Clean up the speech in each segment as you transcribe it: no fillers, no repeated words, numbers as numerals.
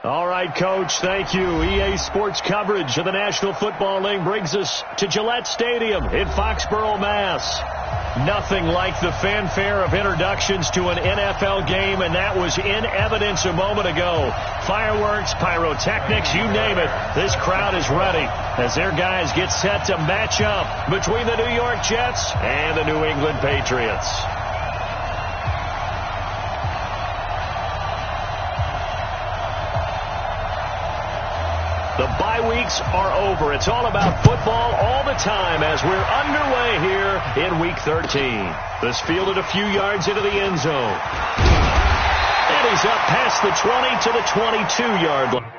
All right, Coach, thank you. EA Sports coverage of the National Football League brings us to Gillette Stadium in Foxborough, Mass. Nothing like the fanfare of introductions to an NFL game, and that was in evidence a moment ago. Fireworks, pyrotechnics, you name it. This crowd is ready as their guys get set to match up between the New York Jets and the New England Patriots. The bye weeks are over. It's all about football all the time as we're underway here in Week 13. This fielded a few yards into the end zone. And he's up past the 20 to the 22-yard line.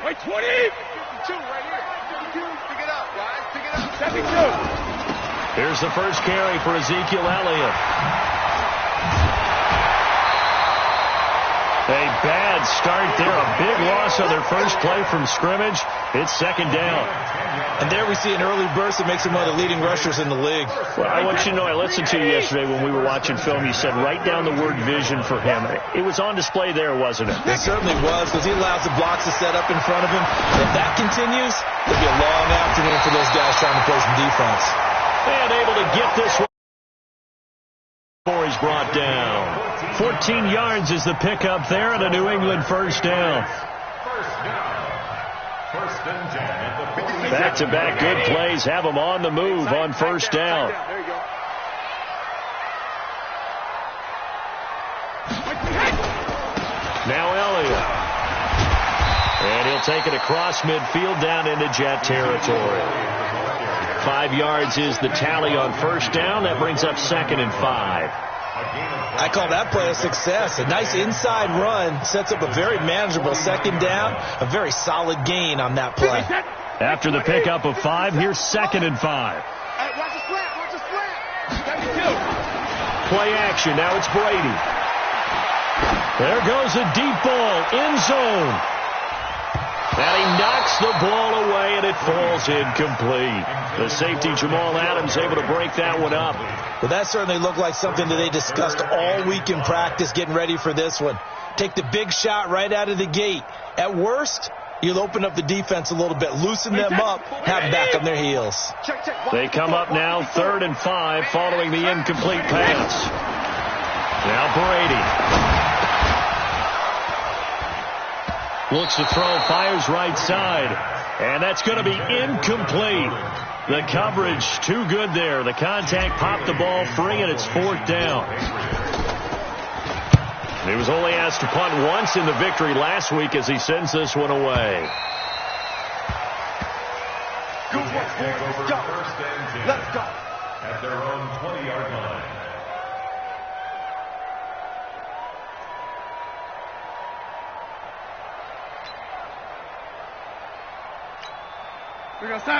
Wait, 20! 52 right here. 52, pick it up, guys. Pick it up. 72. Here's the first carry for Ezekiel Elliott. A bad start there. A big loss on their first play from scrimmage. It's second down. And there we see an early burst that makes him one of the leading rushers in the league. Well, I want you to know, I listened to you yesterday when we were watching film. You said write down the word vision for him. It was on display there, wasn't it? It certainly was, because he allows the blocks to set up in front of him. If that continues, it'll be a long afternoon for those guys trying to play some defense. And able to get this one before he's brought down. 14 yards is the pickup there and a New England first down. Back-to-back good plays have them on the move on first down. Now Elliott. And he'll take it across midfield down into Jet territory. 5 yards is the tally on first down. That brings up 2nd and 5. I call that play a success. A nice inside run sets up a very manageable second down. A very solid gain on that play. After the pickup of 5, here's 2nd and 5. Hey, watch the slant. Watch the slant. 72. Play action. Now it's Brady. There goes a deep ball. End zone. And he knocks the ball away, and it falls incomplete. The safety, Jamal Adams, able to break that one up. Well, that certainly looked like something that they discussed all week in practice, getting ready for this one. Take the big shot right out of the gate. At worst, you'll open up the defense a little bit, loosen them up, have them back on their heels. They come up now 3rd and 5 following the incomplete pass. Now Brady. Looks to throw, fires right side. And that's going to be incomplete. The coverage too good there. The contact popped the ball free, and it's 4th down. He was only asked to punt once in the victory last week as he sends this one away. Let's go. At their own 20-yard line.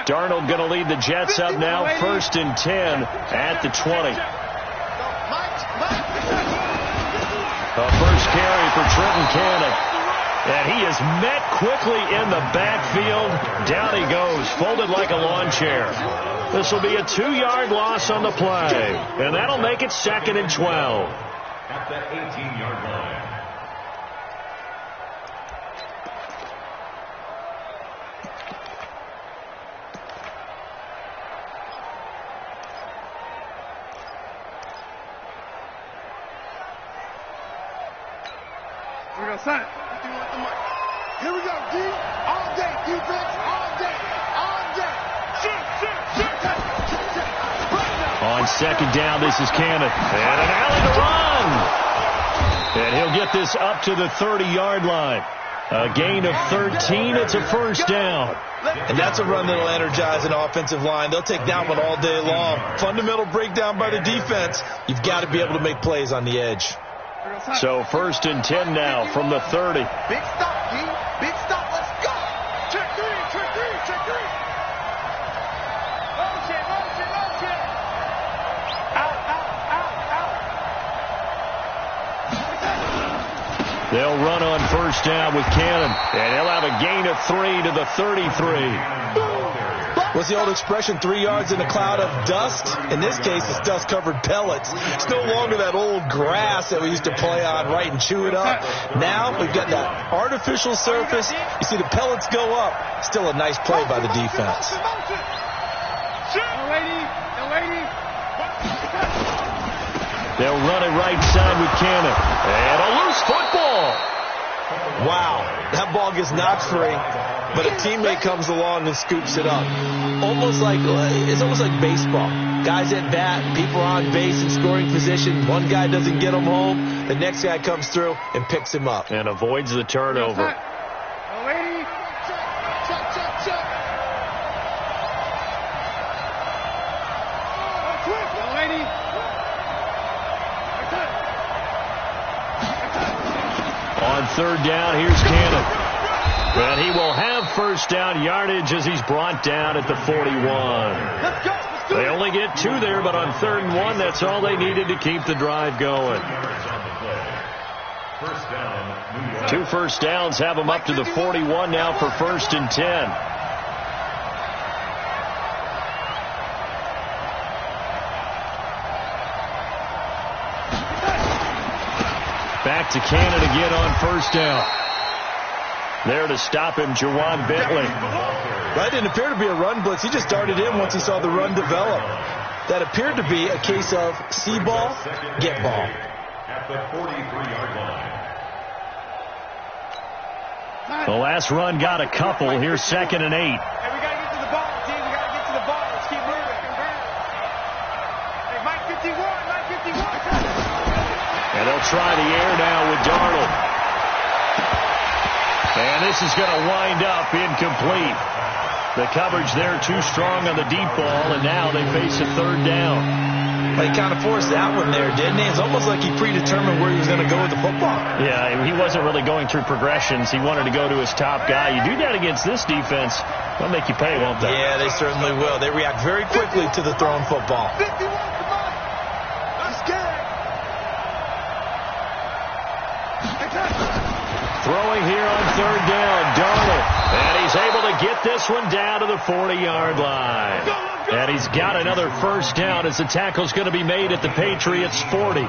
Darnold going to lead the Jets up now, 1st and 10 at the 20. A first carry for Trenton Cannon. And he is met quickly in the backfield. Down he goes, folded like a lawn chair. This will be a 2-yard loss on the play. And that'll make it 2nd and 12. At the 18-yard line. Here we go, son. Here we go, D. All day, defense, all day, all day. On second down, this is Cannon. And an alley to run. And he'll get this up to the 30-yard line. A gain of 13. It's a first down. And that's a run that'll energize an offensive line. They'll take that one all day long. Fundamental breakdown by the defense. You've got to be able to make plays on the edge. So first and 10 now from the 30. Big stop, D. Big stop. Let's go. Check three. Check three. Check three. Motion. Motion. Motion. Out. Out. Out. Out. They'll run on first down with Cannon. And he'll have a gain of 3 to the 33. What's the old expression, 3 yards in a cloud of dust? In this case, it's dust-covered pellets. It's no longer that old grass that we used to play on, right, and chew it up. Now we've got that artificial surface. You see the pellets go up. Still a nice play by the defense. They'll run it right side with Cannon. And a loose football. Wow, that ball gets knocked free, but a teammate comes along and scoops it up. It's almost like baseball. Guys at bat, people are on base in scoring position. One guy doesn't get him home. The next guy comes through and picks him up. And avoids the turnover. On third down, here's Cannon. And he will have first down yardage as he's brought down at the 41. They only get 2 there, but on 3rd and 1, that's all they needed to keep the drive going. 2 first downs have them up to the 41 now for 1st and 10. Back to Cannon again on first down. There to stop him, Jawan Bentley. That didn't appear to be a run blitz. He just darted in once he saw the run develop. That appeared to be a case of see ball, get ball. At the 43-yard line. The last run got a couple. Here's 2nd and 8. Hey, we got to get to the ball, team. We got to get to the ball. Let's keep moving. Hey, Mike 51. Mike 51. And they'll try the air now with Darnold. And this is going to wind up incomplete. The coverage there too strong on the deep ball, and now they face a 3rd down. Well, he kind of forced that one there, didn't he? It's almost like he predetermined where he was going to go with the football. Yeah, he wasn't really going through progressions. He wanted to go to his top guy. You do that against this defense, they'll make you pay, won't they? Yeah, they certainly will. They react very quickly to the thrown football. 51, come on. Let's get it. Throwing here on 3rd down, Darnold. And he's able to get this one down to the 40-yard line. And he's got another first down as the tackle's going to be made at the Patriots' 40.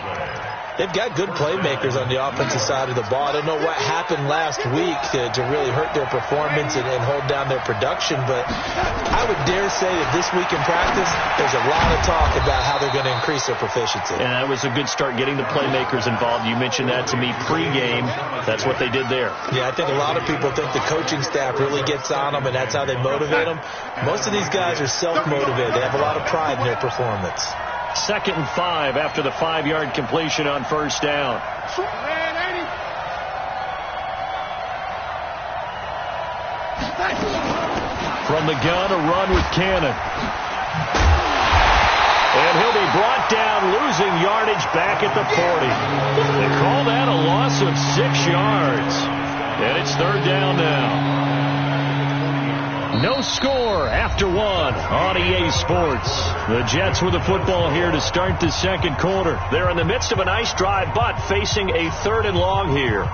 They've got good playmakers on the offensive side of the ball. I don't know what happened last week to really hurt their performance and hold down their production, but I would dare say that this week in practice, there's a lot of talk about how they're going to increase their proficiency. And that was a good start, getting the playmakers involved. You mentioned that to me pregame. That's what they did there. Yeah, I think a lot of people think the coaching staff really gets on them, and that's how they motivate them. Most of these guys are self-motivated. They have a lot of pride in their performance. 2nd and 5 after the 5-yard completion on first down. From the gun, a run with Cannon. And he'll be brought down, losing yardage back at the 40. They call that a loss of 6 yards. And it's 3rd down now. No score after 1 on EA Sports. The Jets with the football here to start the 2nd quarter. They're in the midst of a nice drive, but facing a 3rd and long here.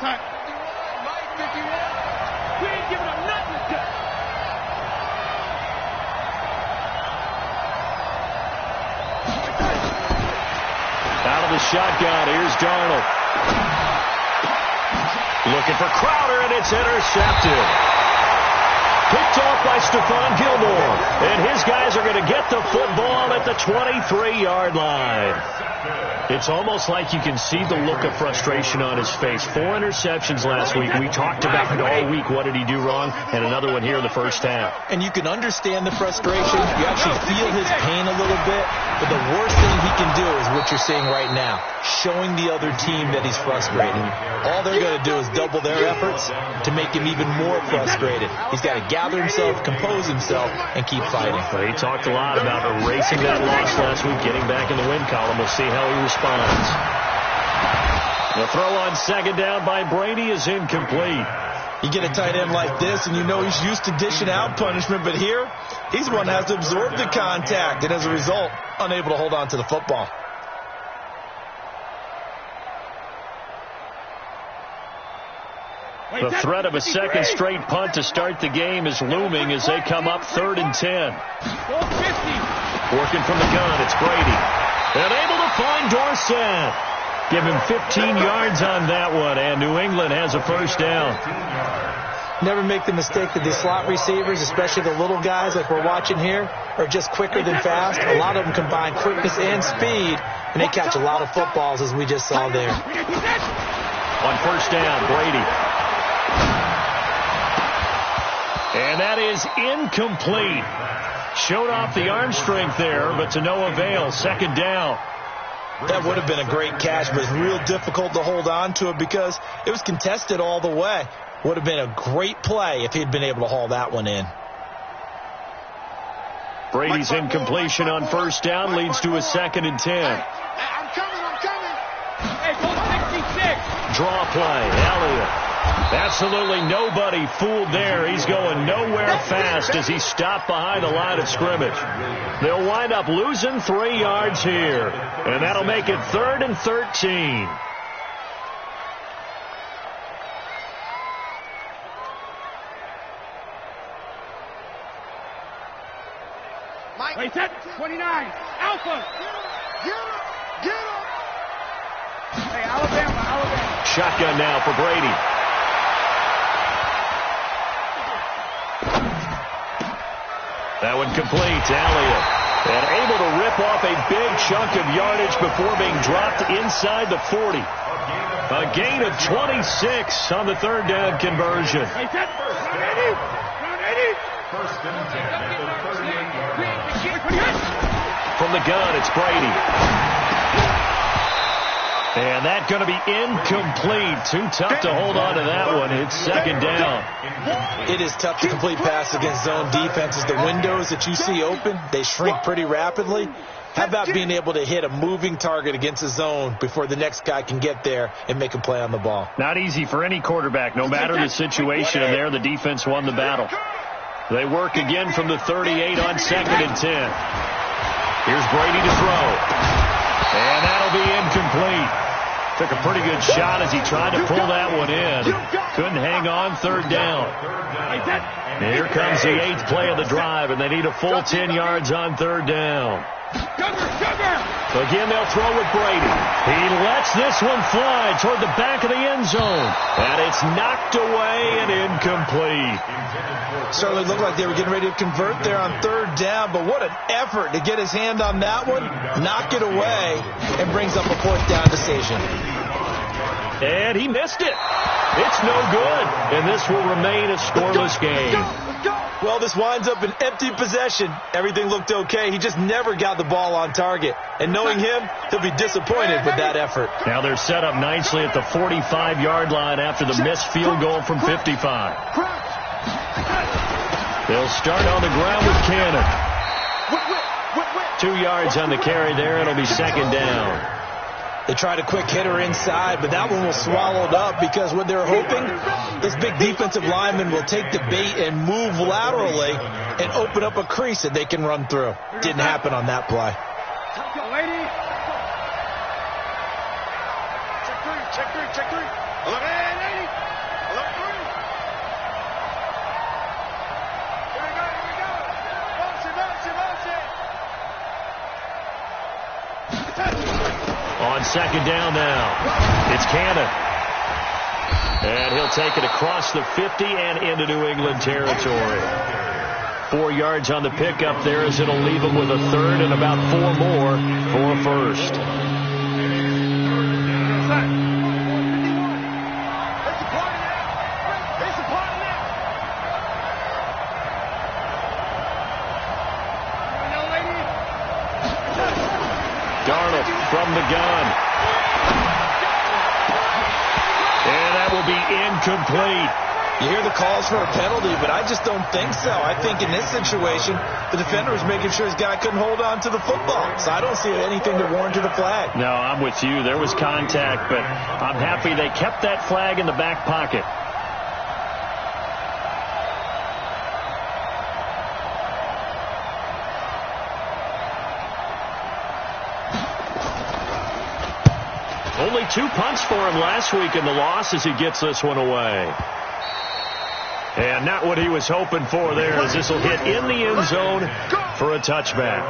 Mike 51. We ain't giving up nothing to cut. Out of the shotgun, here's Darnold. Looking for Crowder, and it's intercepted. Picked off by Stephon Gilmore. And his guys are going to get the football at the 23-yard line. It's almost like you can see the look of frustration on his face. 4 interceptions last week. We talked about it all week. What did he do wrong? And another one here in the first half. And you can understand the frustration. You actually feel his pain a little bit. But the worst thing he can do is what you're seeing right now, showing the other team that he's frustrated. All they're going to do is double their efforts to make him even more frustrated. He's got to gather himself, compose himself, and keep fighting. Well, he talked a lot about erasing that loss last week, getting back in the win column. We'll see how he responds. The throw on second down by Brady is incomplete. You get a tight end like this, and you know he's used to dishing out punishment, but here, he's the one that has to absorb the contact, and as a result, unable to hold on to the football. The threat of a second straight punt to start the game is looming as they come up 3rd and 10. Working from the gun, it's Brady. And able to find Dorsett. Give him 15 yards on that one, and New England has a first down. Never make the mistake that the slot receivers, especially the little guys like we're watching here, are just quicker than fast. A lot of them combine quickness and speed, and they catch a lot of footballs, as we just saw there. On first down, Brady. And that is incomplete. Showed off the arm strength there, but to no avail. Second down. That would have been a great catch, but it's real difficult to hold on to it because it was contested all the way. Would have been a great play if he'd been able to haul that one in. Brady's incompletion on first down leads to a 2nd and 10. I'm coming. Hey, go 66. Draw play, Elliott. Absolutely nobody fooled there. He's going nowhere fast as he stopped behind the line of scrimmage. They'll wind up losing 3 yards here, and that'll make it 3rd and 13. Mike, set 29. Alpha. Get him. Hey, Alabama. Shotgun now for Brady. That one complete. Elliott. And able to rip off a big chunk of yardage before being dropped inside the 40. A gain of 26 on the 3rd down conversion. Hey, set. 180. First and 10 at the 38-yard line. From the gun, it's Brady. And that's going to be incomplete. Too tough to hold on to that one. It's 2nd down. It is tough to complete pass against zone defenses. The windows that you see open, they shrink pretty rapidly. How about being able to hit a moving target against a zone before the next guy can get there and make a play on the ball? Not easy for any quarterback, no matter the situation. And there, the defense won the battle. They work again from the 38 on 2nd and 10. Here's Brady to throw. And that'll be incomplete. Took a pretty good shot as he tried to pull that one in. Couldn't hang on. 3rd down. And here comes the 8th play of the drive, and they need a full 10 yards on 3rd down. Again, they'll throw with Brady. He lets this one fly toward the back of the end zone. And it's knocked away and incomplete. Certainly looked like they were getting ready to convert there on 3rd down, but what an effort to get his hand on that one, knock it away, and brings up a 4th down decision. And he missed it. It's no good, and this will remain a scoreless game. Well, this winds up an empty possession. Everything looked okay. He just never got the ball on target. And knowing him, he'll be disappointed with that effort. Now they're set up nicely at the 45-yard line after the missed field goal from 55. They'll start on the ground with Cannon. 2 yards on the carry there. It'll be 2nd down. They tried a quick hitter inside, but that one was swallowed up because what they're hoping, this big defensive lineman will take the bait and move laterally and open up a crease that they can run through. Didn't happen on that play. Check 3. Alert, hey, lady. Alert 3. Here we go, here we go. Motion, motion, motion. On second down now, it's Cannon. And he'll take it across the 50 and into New England territory. 4 yards on the pickup there as it'll leave him with a third and about 4 more for a first. Darnold from the gun. And that will be incomplete. You hear the calls for a penalty, but I just don't think so. I think in this situation, the defender was making sure his guy couldn't hold on to the football. So I don't see anything that warranted a flag. No, I'm with you. There was contact, but I'm happy they kept that flag in the back pocket. Only 2 punts for him last week in the loss as he gets this one away. And not what he was hoping for there as this will hit in the end zone for a touchback.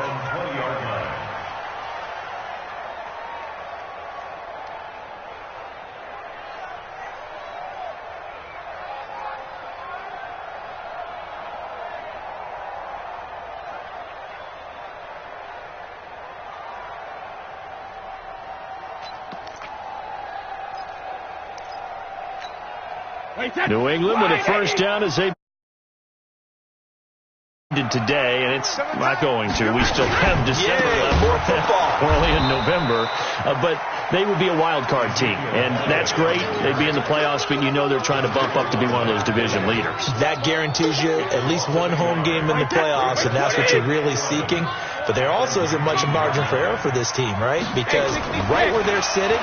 New England with a first down as they did today, and it's not going to. We still have December left. More football. We're only in November, but they would be a wild card team, and that's great. They'd be in the playoffs, but you know they're trying to bump up to be one of those division leaders. That guarantees you at least one home game in the playoffs, and that's what you're really seeking. But there also isn't much margin for error for this team, right? Because right where they're sitting,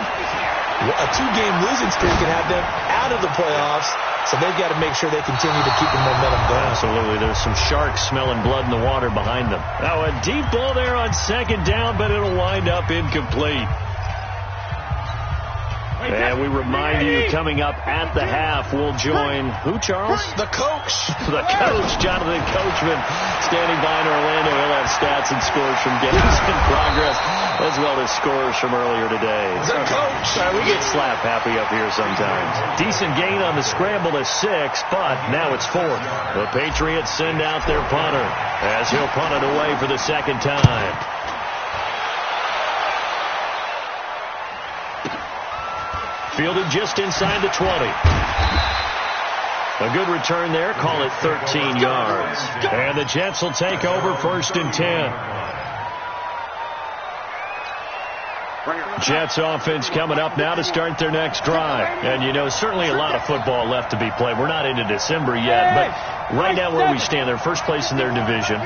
a 2-game losing streak can have them out of the playoffs, so they've got to make sure they continue to keep the momentum going. Absolutely. There's some sharks smelling blood in the water behind them. Now a deep ball there on second down, but it'll wind up incomplete. And we remind you, coming up at the half, we'll join who, Charles? The coach. The coach, Jonathan Coachman, standing by in Orlando. He'll have stats and scores from games in progress, as well as scores from earlier today. The coach. We get slap happy up here sometimes. Decent gain on the scramble to 6, but now it's 4. The Patriots send out their punter as he'll punt it away for the second time. Fielded just inside the 20. A good return there. Call it 13 yards. And the Jets will take over 1st and 10. Jets offense coming up now to start their next drive. And, you know, certainly a lot of football left to be played. We're not into December yet, but right now where we stand, they're first place in their division.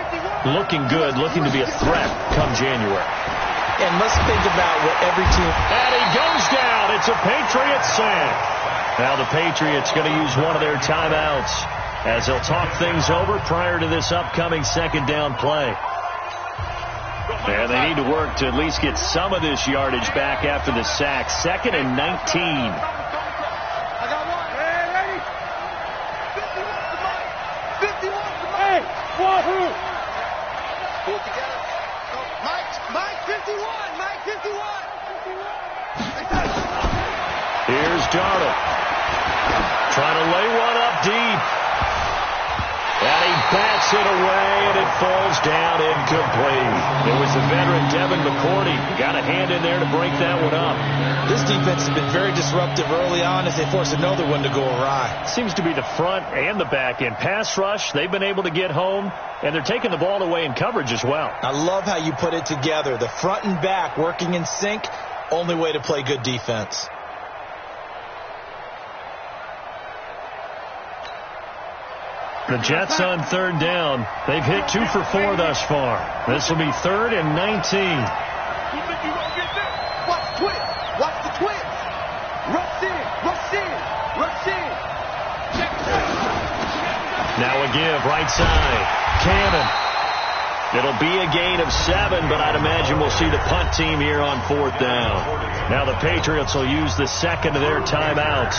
Looking good, looking to be a threat come January. And let's think about what every team... And he goes down. It's a Patriots sack. Now the Patriots going to use one of their timeouts as they'll talk things over prior to this upcoming second down play. And they need to work to at least get some of this yardage back after the sack. 2nd and 19. I got one. Hey, lady. 51 to Mike. Hey, wahoo. Pull it together. Mike 51. Mike 51. Here's Darnold. Trying to lay one up deep. And he bats it away, and it falls down incomplete. It was the veteran Devin McCourty. Got a hand in there to break that one up. This defense has been very disruptive early on as they force another one to go awry. Seems to be the front and the back end. Pass rush, they've been able to get home, and they're taking the ball away in coverage as well. I love how you put it together. The front and back working in sync, only way to play good defense. The Jets on 3rd down. They've hit 2 for 4 thus far. This will be 3rd and 19. Watch the twist. Watch the twist. Rush in. Rush in. Rush in. Now a give right side. Cannon. It'll be a gain of 7, but I'd imagine we'll see the punt team here on 4th down. Now the Patriots will use the second of their timeouts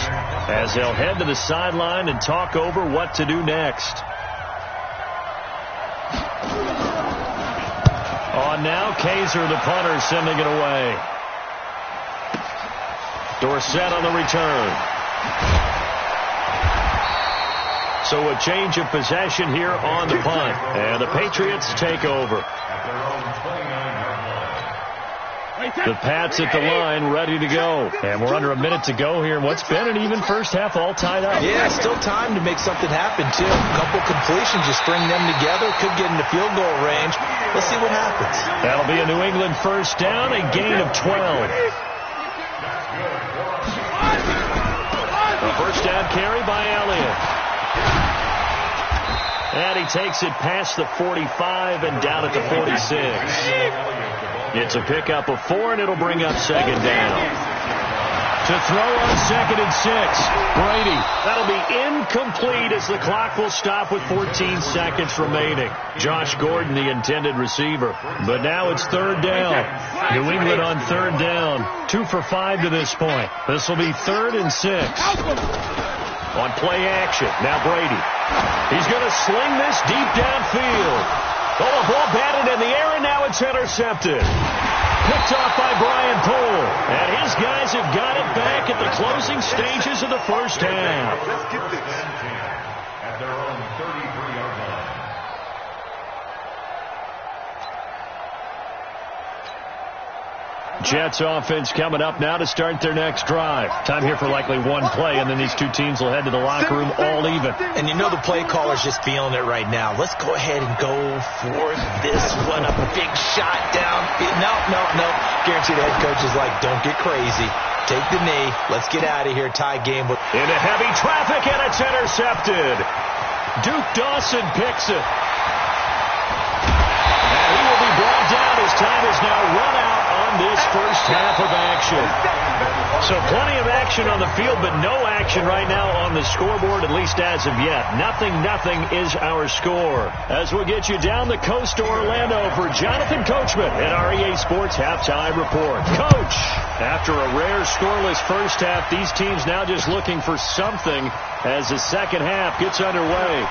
as they'll head to the sideline and talk over what to do next. On now, Kaiser, the punter, sending it away. Dorsett on the return. So a change of possession here on the punt. And the Patriots take over. The Pats at the line, ready to go. And we're under a minute to go here in what's been an even first half, all tied up. Yeah, still time to make something happen, too. A couple completions, just string them together. Could get into field goal range. Let's see what happens. That'll be a New England first down, a gain of 12. A first down carry by Elliott. And he takes it past the 45 and down at the 46. It's a pickup of 4, and it'll bring up second down. To throw on 2nd and 6. Brady. That'll be incomplete as the clock will stop with 14 seconds remaining. Josh Gordon, the intended receiver. But now it's 3rd down. New England on 3rd down. 2 for 5 to this point. This will be 3rd and 6. On play action. Now Brady. He's going to sling this deep downfield. Oh, a ball batted in the air, and now it's intercepted. Picked off by Brian Poole. And his guys have got it back at the closing stages of the first half. Let's get this. At their own 33-yard line. Jets offense coming up now to start their next drive. Time here for likely one play, and then these two teams will head to the locker room all even. And you know the play caller's just feeling it right now. Let's go ahead and go for this one. Up a big shot down. No. Guarantee the head coach is like, don't get crazy. Take the knee. Let's get out of here. Tie game. Into heavy traffic, and it's intercepted. Duke Dawson picks it. And he will be brought down. His time is now run out on this first half of action. So plenty of action on the field, but no action right now on the scoreboard, at least as of yet. Nothing is our score. As we'll get you down the coast to Orlando for Jonathan Coachman at our EA Sports Halftime Report. Coach, after a rare scoreless first half, these teams now just looking for something as the second half gets underway.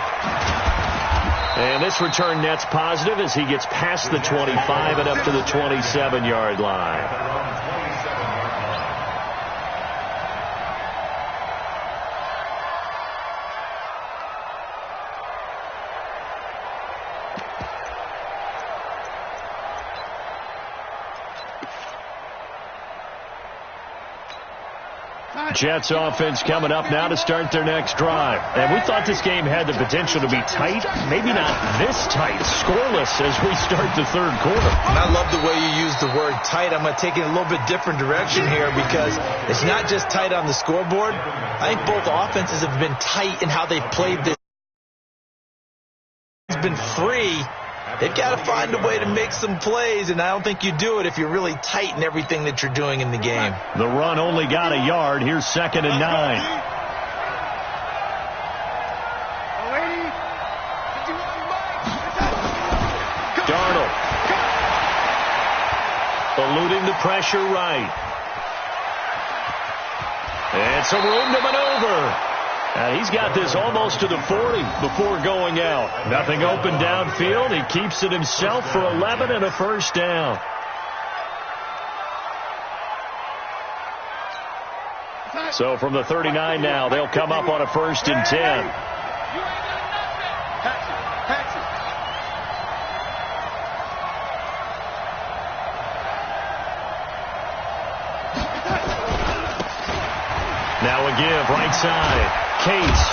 And this return net's positive as he gets past the 25 and up to the 27-yard line. Jets offense coming up now to start their next drive. And we thought this game had the potential to be tight. Maybe not this tight. Scoreless as we start the third quarter. And I love the way you use the word tight. I'm going to take it in a little bit different direction here because it's not just tight on the scoreboard. I think both offenses have been tight in how they've played this. It's been free. They've got to find a way to make some plays, and I don't think you do it if you're really tight in everything that you're doing in the game. The run only got a yard. Here's 2nd and 9. Darnold. Eluding the pressure right. And some room to maneuver. And he's got this almost to the 40 before going out. Nothing open downfield. He keeps it himself for 11 and a first down. So from the 39 now, they'll come up on a 1st and 10. Now a give, right side. Case.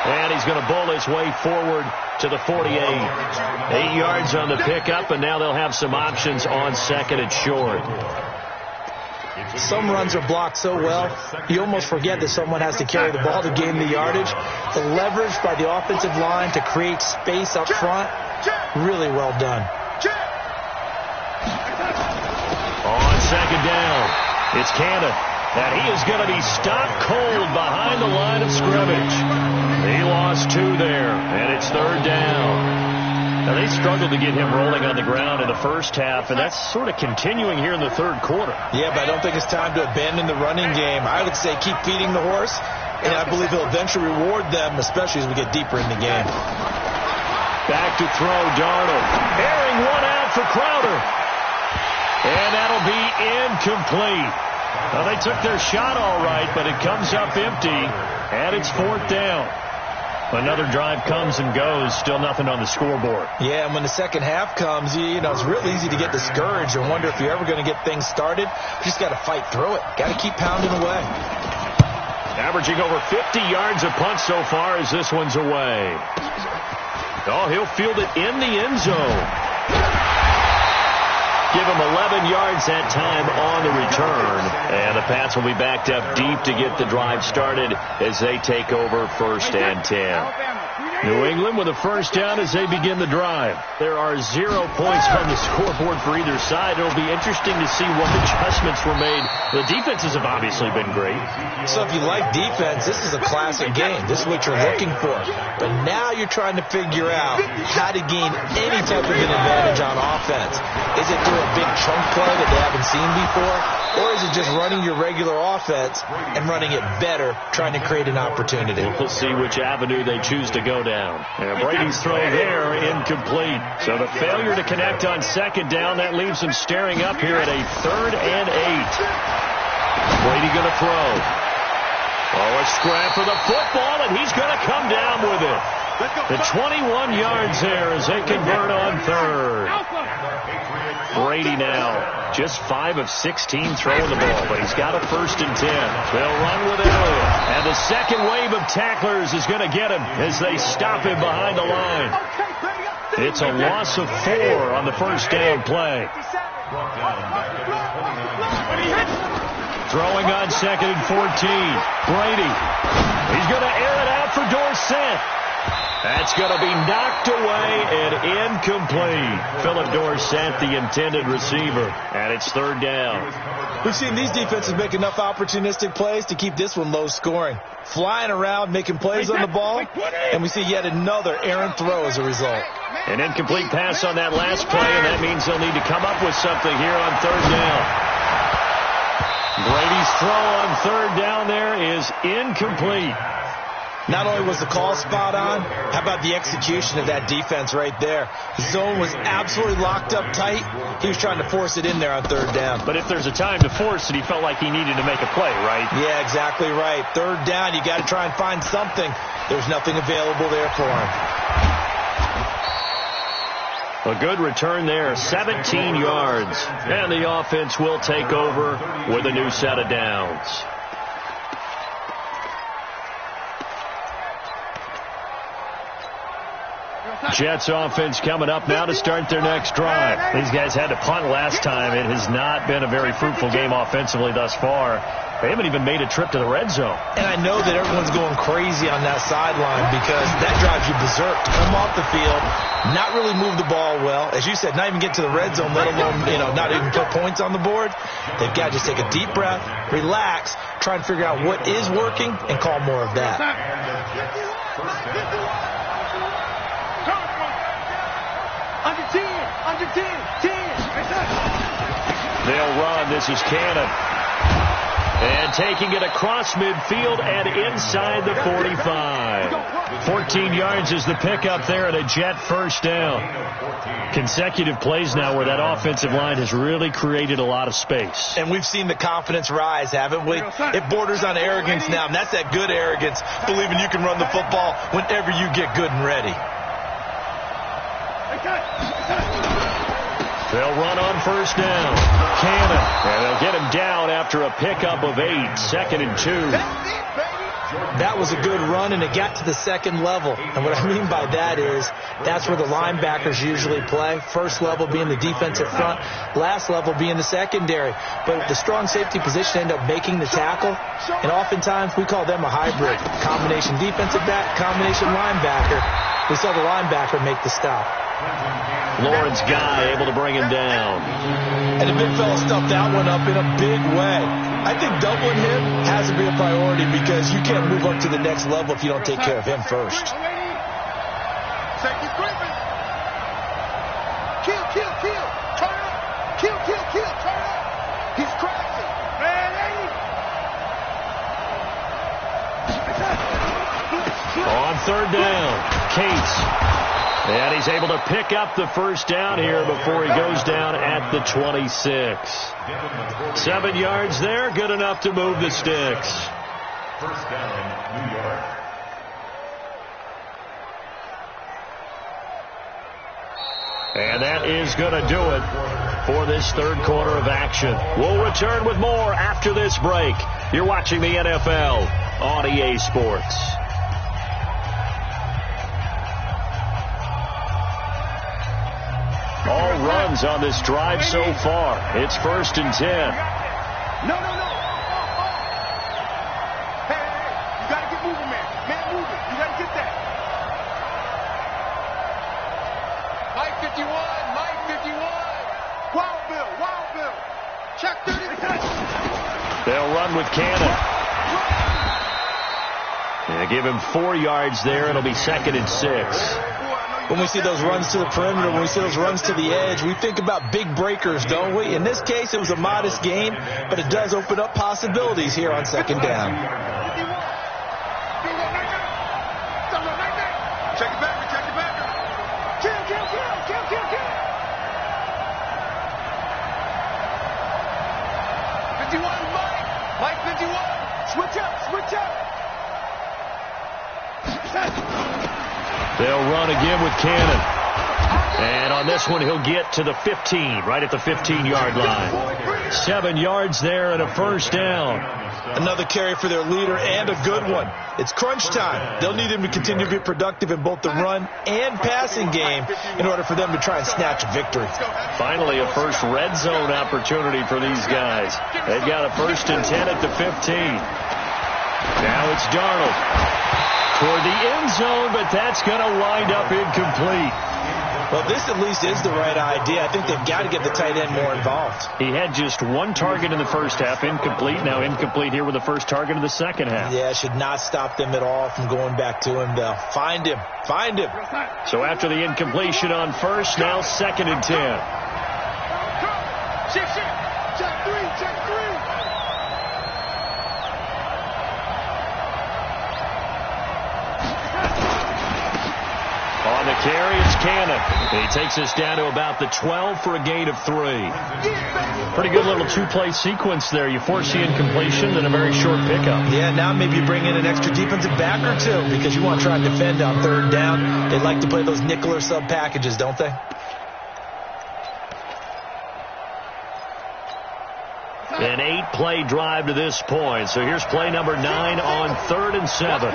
And he's going to bowl his way forward to the 48. 8 yards on the pickup, and now they'll have some options on 2nd and short. Some runs are blocked so well, you almost forget that someone has to carry the ball to gain the yardage. The leverage by the offensive line to create space up front, really well done. On 2nd down, it's Cannon. And he is going to be stopped cold behind the line of scrimmage. He lost 2 there, and it's 3rd down. Now, they struggled to get him rolling on the ground in the first half, and that's sort of continuing here in the third quarter. Yeah, but I don't think it's time to abandon the running game. I would say keep feeding the horse, and I believe he'll eventually reward them, especially as we get deeper in the game. Back to throw, Darnold. Airing one out for Crowder. And that'll be incomplete. Well, they took their shot all right, but it comes up empty, and it's fourth down. Another drive comes and goes, still nothing on the scoreboard. Yeah, and when the second half comes, it's real easy to get discouraged and wonder if you're ever going to get things started. You just got to fight through it. Got to keep pounding away. Averaging over 50 yards a punt so far as this one's away. Oh, he'll field it in the end zone. Give him 11 yards that time on the return. And the Pats will be backed up deep to get the drive started as they take over 1st and 10. New England with a first down as they begin the drive. There are 0 points on the scoreboard for either side. It'll be interesting to see what adjustments were made. The defenses have obviously been great. So if you like defense, this is a classic game. This is what you're looking for. But now you're trying to figure out how to gain any type of an advantage on offense. Is it through a big chunk play that they haven't seen before? Or is it just running your regular offense and running it better, trying to create an opportunity? We'll see which avenue they choose to go down. And Brady's throw there, incomplete. So the failure to connect on second down, that leaves him staring up here at a 3rd and 8. Brady going to throw. Oh, a scrap for the football, and he's going to come down with it. The 21 yards there as they convert on 3rd. Brady now just 5 of 16 throwing the ball, but he's got a 1st and 10. They'll run with Elliott. And the second wave of tacklers is going to get him as they stop him behind the line. It's a loss of 4 on the first down play. Throwing on 2nd and 14. Brady. He's going to air it out for Dorsett. That's going to be knocked away and incomplete. Philip Dorsett, the intended receiver, and it's 3rd down. We've seen these defenses make enough opportunistic plays to keep this one low scoring. Flying around, making plays on the ball, and we see yet another errant throw as a result. An incomplete pass on that last play, and that means they'll need to come up with something here on 3rd down. Brady's throw on 3rd down there is incomplete. Not only was the call spot on, how about the execution of that defense right there? The zone was absolutely locked up tight. He was trying to force it in there on 3rd down. But if there's a time to force it, he felt like he needed to make a play, right? Yeah, exactly right. 3rd down, you got to try and find something. There's nothing available there for him. A good return there, 17 yards. And the offense will take over with a new set of downs. Jets offense coming up now to start their next drive. These guys had to punt last time. It has not been a very fruitful game offensively thus far. They haven't even made a trip to the red zone. And I know that everyone's going crazy on that sideline because that drives you berserk to come off the field, not really move the ball well. As you said, not even get to the red zone, let alone, not even put points on the board. They've got to just take a deep breath, relax, try and figure out what is working, and call more of that. Under 10. They'll run. This is Cannon. And taking it across midfield and inside the 45. 14 yards is the pickup there at a Jet first down. Consecutive plays now where that offensive line has really created a lot of space. And we've seen the confidence rise, haven't we? It borders on arrogance now, and that's that good arrogance, believing you can run the football whenever you get good and ready. They'll run on first down. Cannon. And they'll get him down after a pickup of 8. 2nd and 2. That was a good run, and it got to the second level. And what I mean by that is that's where the linebackers usually play. First level being the defensive front, last level being the secondary. But the strong safety position end up making the tackle, and oftentimes we call them a hybrid. Combination defensive back, combination linebacker. We saw the linebacker make the stop. Lawrence Guy able to bring him down. And the big fella stuffed that one up in a big way. I think doubling him has to be a priority because you can't move up to the next level if you don't take care of him first. He'll turn up. He's crashing. Man, On third down, Cates. And he's able to pick up the first down here before he goes down at the 26. 7 yards there, good enough to move the sticks. First down, New York. And that is going to do it for this third quarter of action. We'll return with more after this break. You're watching the NFL on EA Sports. All runs on this drive so far. It's 1st and 10. no. Hey, you got to get moving, man. Man, moving. You got to get that. Mike 51. Wild Bill. Check 30. They'll run with Cannon. Yeah, give him 4 yards there. It'll be 2nd and 6. When we see those runs to the perimeter, when we see those runs to the edge, we think about big breakers, don't we? In this case, it was a modest gain, but it does open up possibilities here on 2nd down. Check it back. Kill. 51, Mike 51. Switch up. They'll run again with Cannon. And on this one, he'll get to the 15, right at the 15-yard line. 7 yards there and a first down. Another carry for their leader and a good one. It's crunch time. They'll need him to continue to be productive in both the run and passing game in order for them to try and snatch a victory. Finally, a first red zone opportunity for these guys. They've got a 1st and 10 at the 15. Now it's Darnold toward the end zone, but that's going to wind up incomplete. Well, this at least is the right idea. I think they've got to get the tight end more involved. He had just 1 target in the first half, incomplete. Now incomplete here with the first target of the second half. Yeah, should not stop them at all from going back to him, though. Find him. So after the incompletion on first, now 2nd and 10. Check 3. On the carry, it's Cannon. He takes us down to about the 12 for a gain of 3. Pretty good little 2-play sequence there. You force the incompletion, then a very short pickup. Yeah, now maybe you bring in an extra defensive back or two because you want to try and defend on 3rd down. They like to play those nickel or sub packages, don't they? An 8-play drive to this point. So here's play number 9 on 3rd and 7.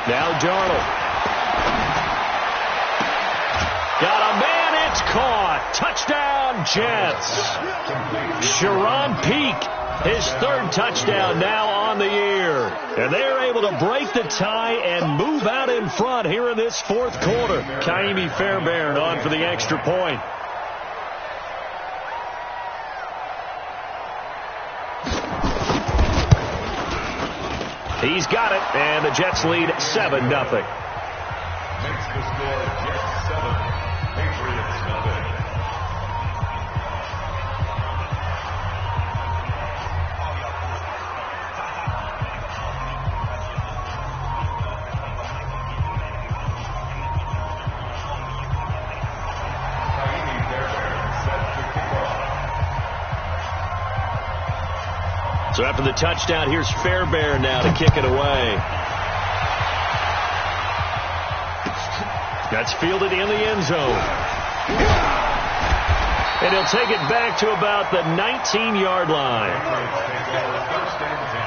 Now Darnold. Got a man, it's caught. Touchdown, Jets. Sharon Peak, his 3rd touchdown now on the year. And they're able to break the tie and move out in front here in this 4th quarter. Kaimi Fairbairn on for the extra point. He's got it, and the Jets lead 7-0. Makes the score Jets 7, Patriots 0. So after the touchdown, here's Fairbairn now to kick it away. That's fielded in the end zone. And he'll take it back to about the 19-yard line. First and 10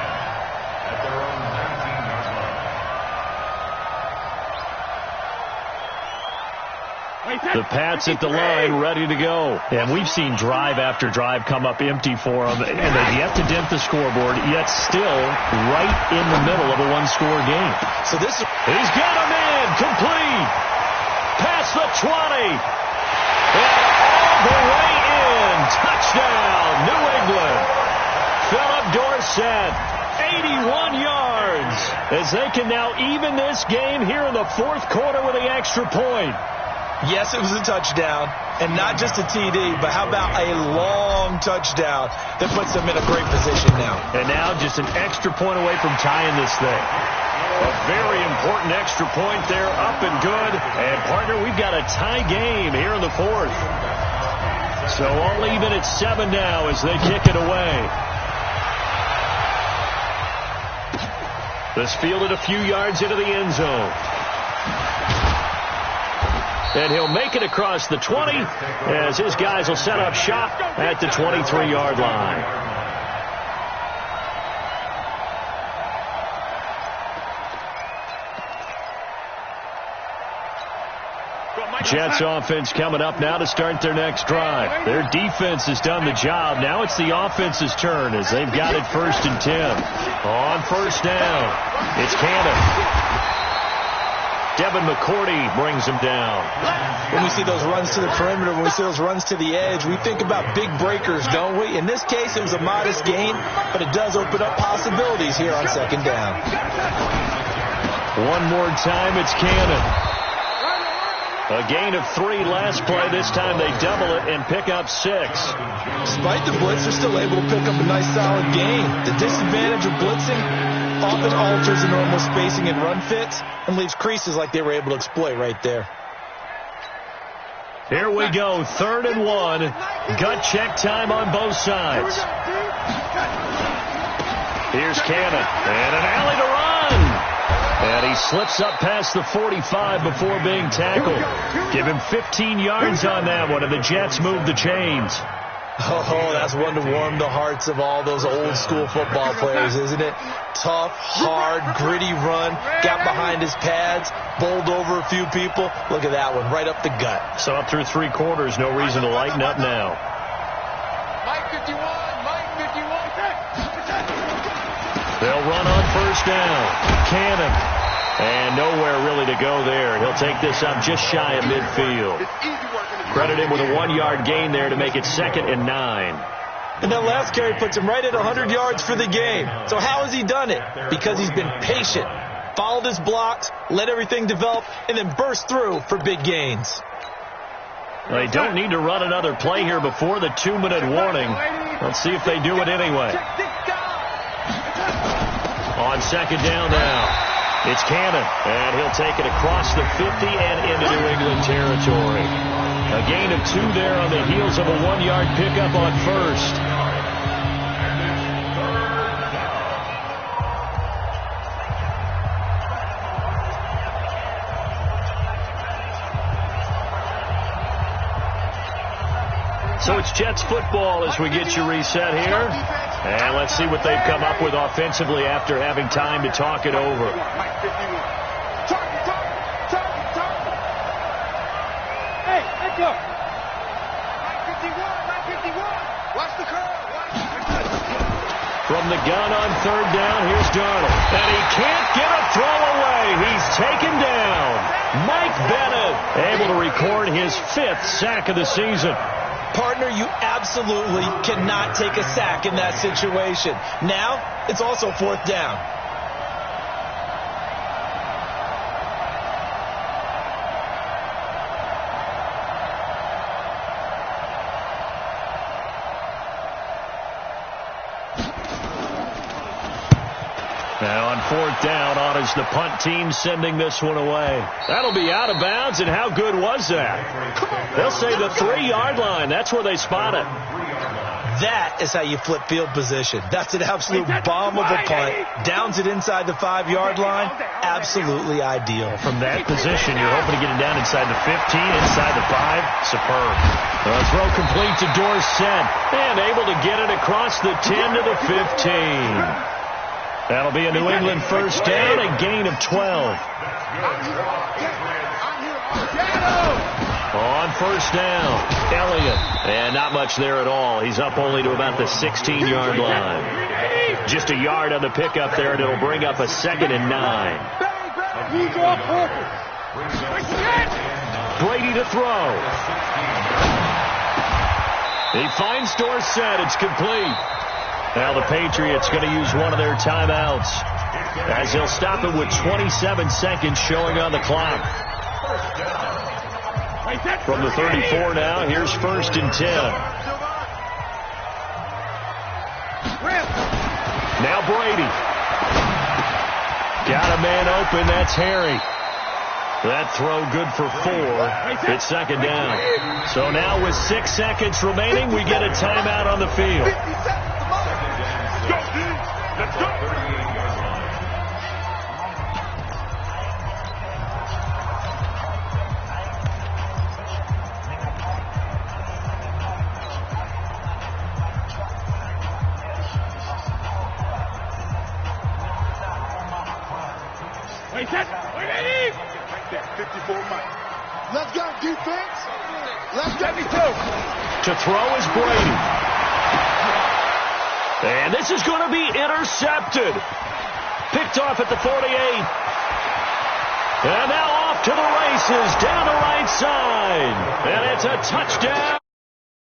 at their own 19-yard line. The Pats at the line, ready to go. And we've seen drive after drive come up empty for them. And they've yet to dent the scoreboard, yet still right in the middle of a one-score game. So this, he's got a man complete. Past the 20. set. 81 yards as they can now even this game here in the fourth quarter with the extra point. Yes, it was a touchdown, and not just a TD, but how about a long touchdown that puts them in a great position now. And now just an extra point away from tying this thing. A very important extra point there, up and good. And, partner, we've got a tie game here in the fourth. So all even at 7 now as they kick it away. This fielded a few yards into the end zone. And he'll make it across the 20 as his guys will set up shop at the 23-yard line. Jets offense coming up now to start their next drive. Their defense has done the job. Now it's the offense's turn as they've got it 1st and 10. On first down, it's Cannon. Devin McCourty brings him down. When we see those runs to the perimeter, when we see those runs to the edge, we think about big breakers, don't we? In this case, it was a modest gain, but it does open up possibilities here on 2nd down. One more time, it's Cannon. A gain of 3 last play. This time they double it and pick up 6. Despite the blitz, they're still able to pick up a nice solid gain. The disadvantage of blitzing often alters the normal spacing and run fits and leaves creases like they were able to exploit right there. Here we go, 3rd and 1. Gut check time on both sides. Here's Cannon, and an alley to run. And he slips up past the 45 before being tackled. Give him 15 yards on that one, and the Jets move the chains. Oh, that's one to warm the hearts of all those old-school football players, isn't it? Tough, hard, gritty run, got behind his pads, bowled over a few people. Look at that one, right up the gut. So up through 3 quarters, no reason to lighten up now. Mike 51, Mike 51. They'll run on first down. Cannon. And nowhere really to go there. He'll take this up just shy of midfield. Credit him with a 1-yard gain there to make it 2nd and 9. And that last carry puts him right at 100 yards for the game. So how has he done it? Because he's been patient, followed his blocks, let everything develop, and then burst through for big gains. They don't need to run another play here before the 2-minute warning. Let's see if they do it anyway. On 2nd down now. It's Cannon, and he'll take it across the 50 and into New England territory. A gain of 2 there on the heels of a 1-yard pickup on first. So it's Jets football as we get you reset here. And let's see what they've come up with offensively after having time to talk it over. Hey, let's go. Mike 51. Watch the curl. From the gun on 3rd down, here's Darnold. And he can't get a throw away. He's taken down. Mike Bennett able to record his 5th sack of the season. Partner, you absolutely cannot take a sack in that situation. Now, it's also 4th down. Now on 4th down, is the punt team sending this one away. That'll be out of bounds, and how good was that? They'll say the 3-yard line. That's where they spot it. That is how you flip field position. That's an absolute bomb of a punt. Downs it inside the 5-yard line. Absolutely ideal. From that position, you're hoping to get it down inside the 15, inside the 5. Superb. A throw complete to Dorsett, and able to get it across the 10 to the 15. That'll be a New England first down, a gain of 12. On first down, Elliott. And not much there at all. He's up only to about the 16-yard line. Just a yard on the pickup there, and it'll bring up a 2nd and 9. Brady to throw. He finds Dorsett. It's complete. Now the Patriots going to use one of their timeouts, as they'll stop it with 27 seconds showing on the clock. From the 34 now, here's 1st and 10. Now Brady. Got a man open, that's Harry. That throw good for 4. It's 2nd down. So now with 6 seconds remaining, we get a timeout on the field. Let's go. Wait, set. Wait, 54 miles. Let's go, defense. Let's go. To throw is Brady. And this is going to be intercepted. Picked off at the 48. And now off to the races down the right side. And it's a touchdown.